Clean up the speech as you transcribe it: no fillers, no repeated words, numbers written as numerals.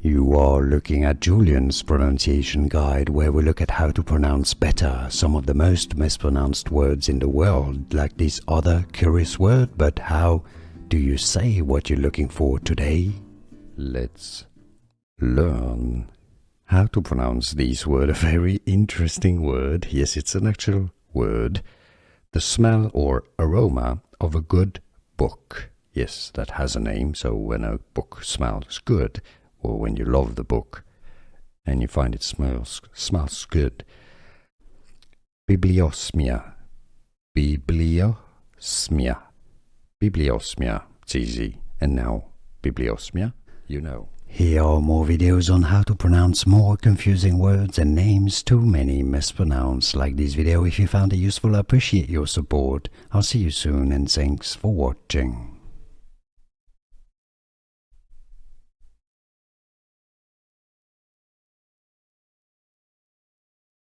You are looking at Julian's pronunciation guide, where we look at how to pronounce better some of the most mispronounced words in the world, like this other curious word. But how do you say what you're looking for today? Let's learn how to pronounce this word, a very interesting word. Yes, it's an actual word. The smell or aroma of a good book. Yes, that has a name. So when a book smells good, or when you love the book and you find it smells good. Bibliosmia. Bibliosmia. Bibliosmia. It's easy. And now, bibliosmia, you know. Here are more videos on how to pronounce more confusing words and names too many mispronounced. Like this video if you found it useful. I appreciate your support. I'll see you soon and thanks for watching.